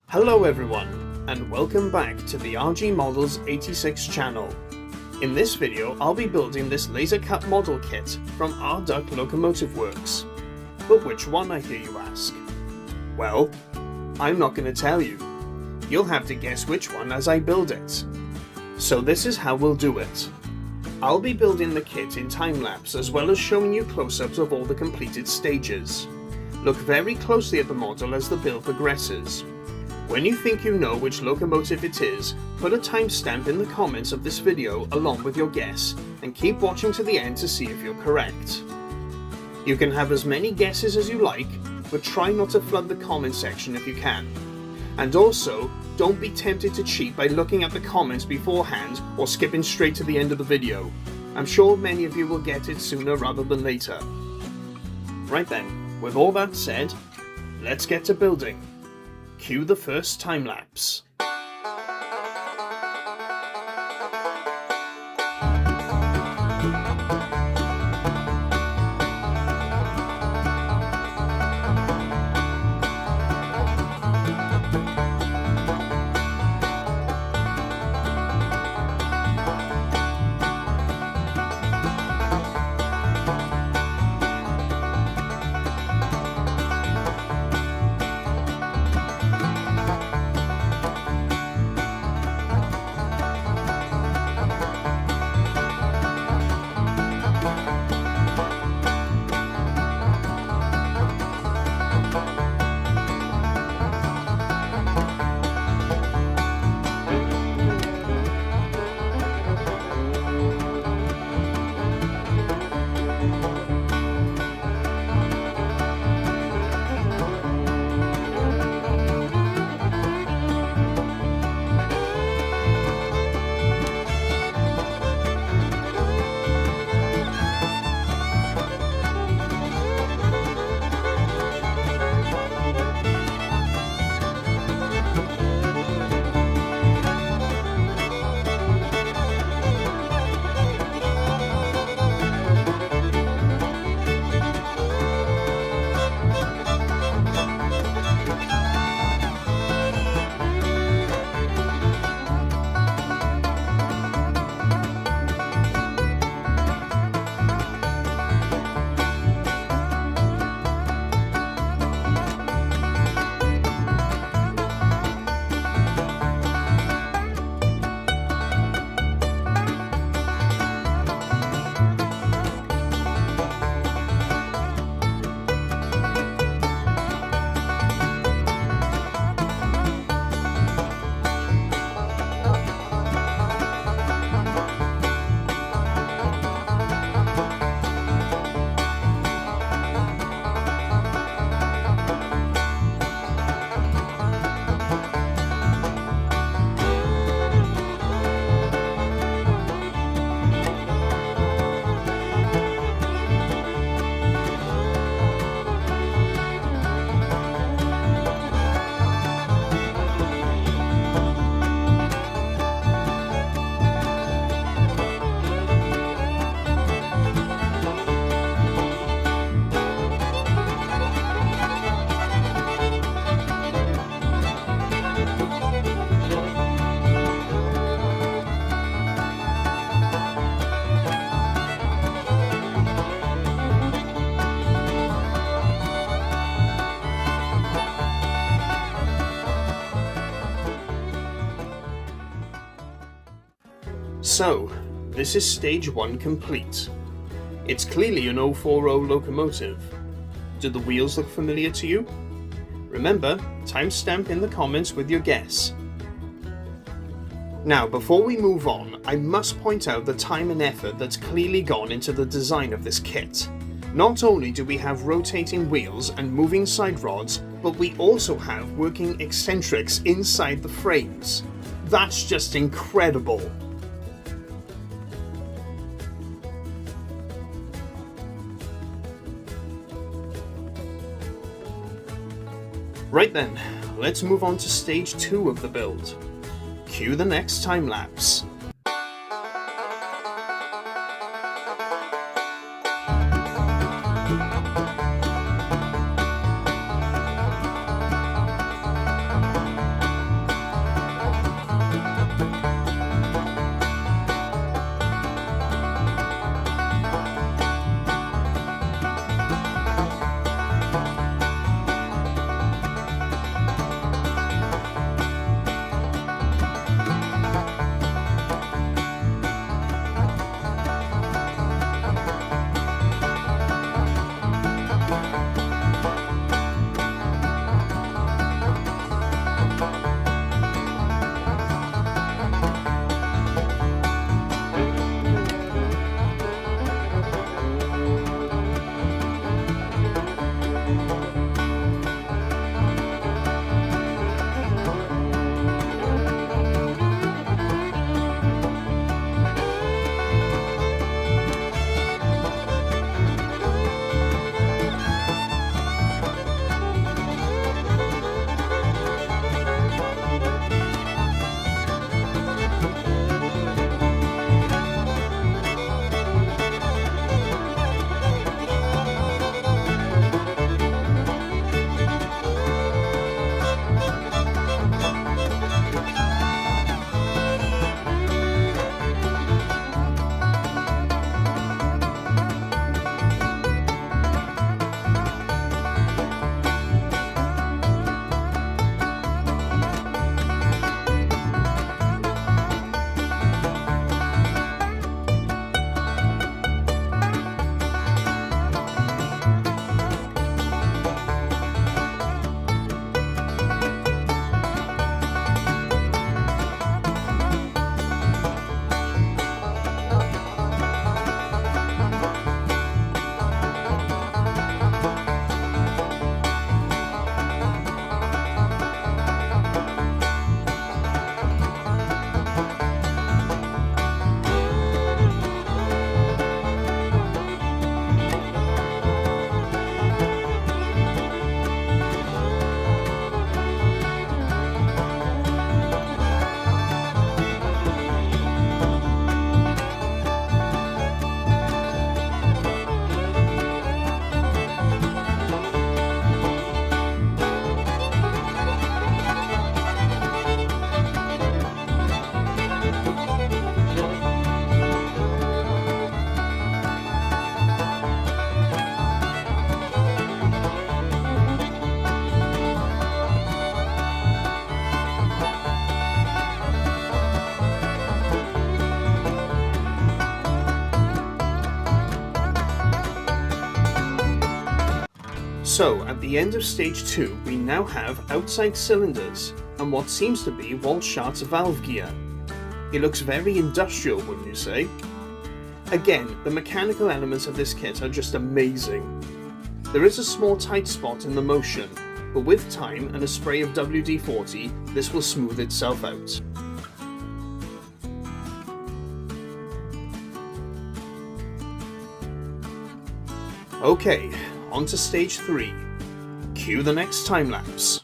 Hello everyone, and welcome back to the RG Models 86 channel. In this video, I'll be building this laser cut model kit from R Duck Locomotive Works. But which one, I hear you ask? Well, I'm not going to tell you. You'll have to guess which one as I build it. So this is how we'll do it. I'll be building the kit in time-lapse as well as showing you close-ups of all the completed stages. Look very closely at the model as the build progresses. When you think you know which locomotive it is, put a timestamp in the comments of this video along with your guess, and keep watching to the end to see if you're correct. You can have as many guesses as you like, but try not to flood the comment section if you can. And also, don't be tempted to cheat by looking at the comments beforehand or skipping straight to the end of the video. I'm sure many of you will get it sooner rather than later. Right then, with all that said, let's get to building. Cue the first time-lapse. So, this is stage 1 complete. It's clearly an 040 locomotive. Do the wheels look familiar to you? Remember, timestamp in the comments with your guess. Now, before we move on, I must point out the time and effort that's clearly gone into the design of this kit. Not only do we have rotating wheels and moving side rods, but we also have working eccentrics inside the frames. That's just incredible! Right then, let's move on to stage 2 of the build. Cue the next time-lapse. So at the end of stage 2 we now have outside cylinders and what seems to be Walschaerts valve gear. It looks very industrial, wouldn't you say? Again, the mechanical elements of this kit are just amazing. There is a small tight spot in the motion, but with time and a spray of WD-40 this will smooth itself out. Okay, on to stage 3. Cue the next time lapse.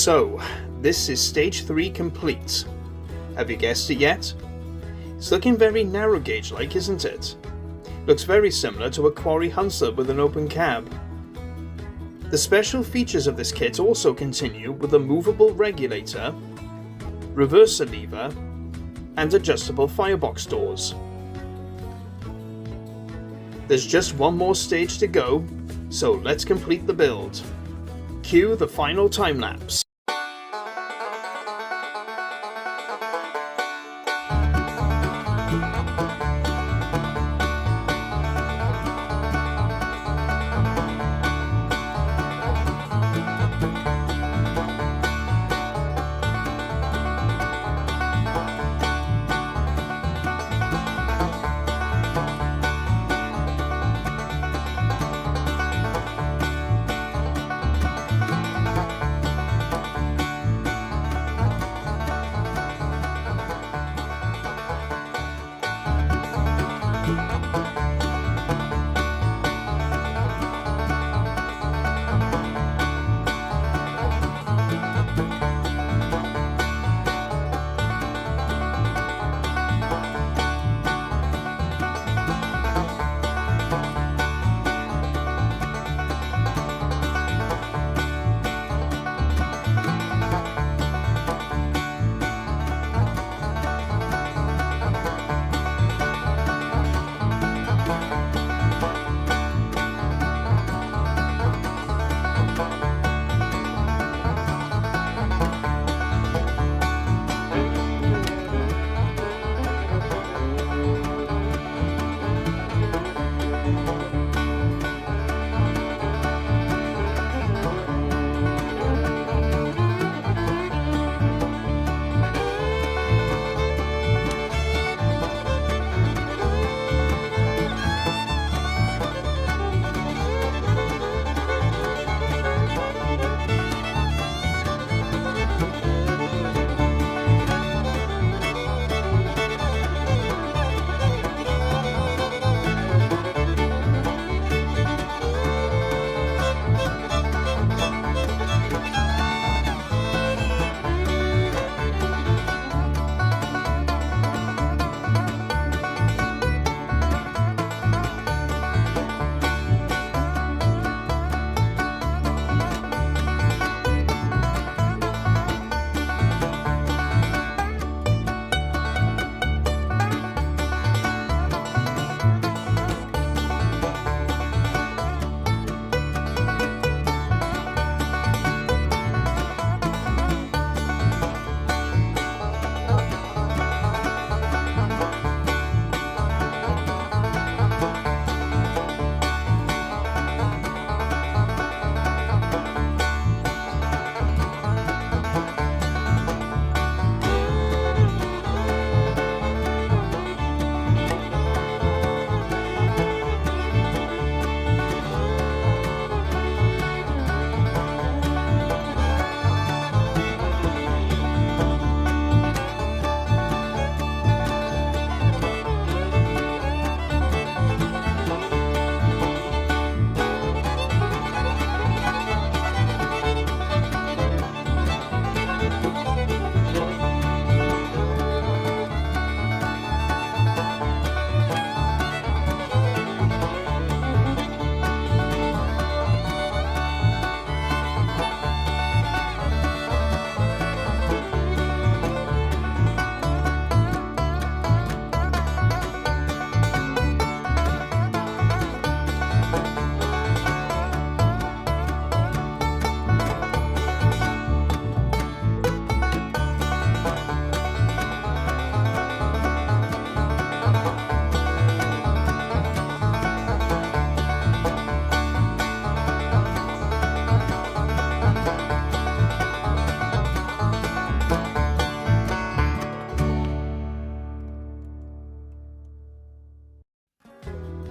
So, this is stage 3 complete. Have you guessed it yet? It's looking very narrow gauge like, isn't it? Looks very similar to a Quarry Hunter with an open cab. The special features of this kit also continue with a movable regulator, reverser lever, and adjustable firebox doors. There's just one more stage to go, so let's complete the build. Cue the final time lapse.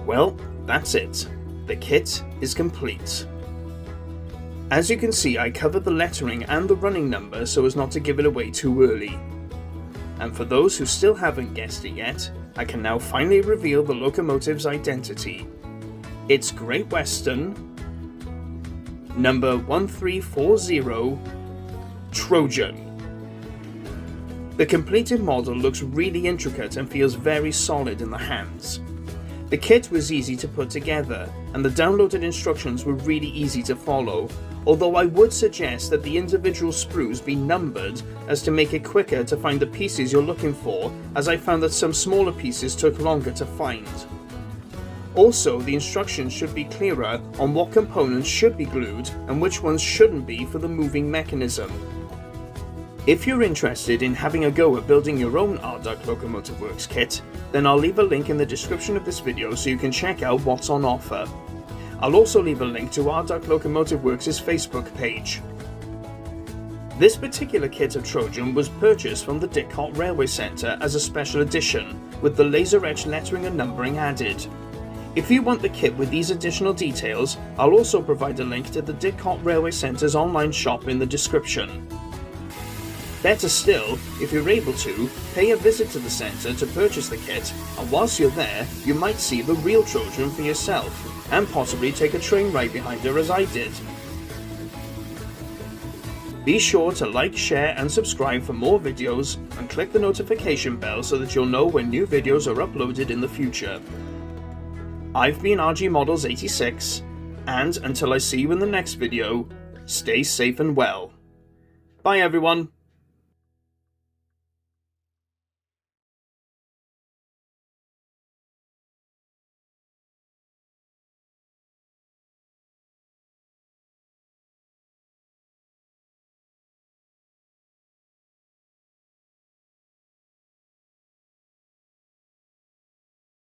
Well, that's it. The kit is complete. As you can see, I covered the lettering and the running number so as not to give it away too early. And for those who still haven't guessed it yet, I can now finally reveal the locomotive's identity. It's Great Western, number 1340, Trojan. The completed model looks really intricate and feels very solid in the hands. The kit was easy to put together, and the downloaded instructions were really easy to follow, although I would suggest that the individual sprues be numbered as to make it quicker to find the pieces you're looking for, as I found that some smaller pieces took longer to find. Also, the instructions should be clearer on what components should be glued and which ones shouldn't be for the moving mechanism. If you're interested in having a go at building your own R Duck Locomotive Works kit, then I'll leave a link in the description of this video so you can check out what's on offer. I'll also leave a link to R Duck Locomotive Works' Facebook page. This particular kit of Trojan was purchased from the Didcot Railway Centre as a special edition, with the laser-etched lettering and numbering added. If you want the kit with these additional details, I'll also provide a link to the Didcot Railway Centre's online shop in the description. Better still, if you're able to, pay a visit to the centre to purchase the kit, and whilst you're there, you might see the real Trojan for yourself, and possibly take a train ride behind her as I did. Be sure to like, share and subscribe for more videos, and click the notification bell so that you'll know when new videos are uploaded in the future. I've been RG Models 86, and until I see you in the next video, stay safe and well. Bye everyone!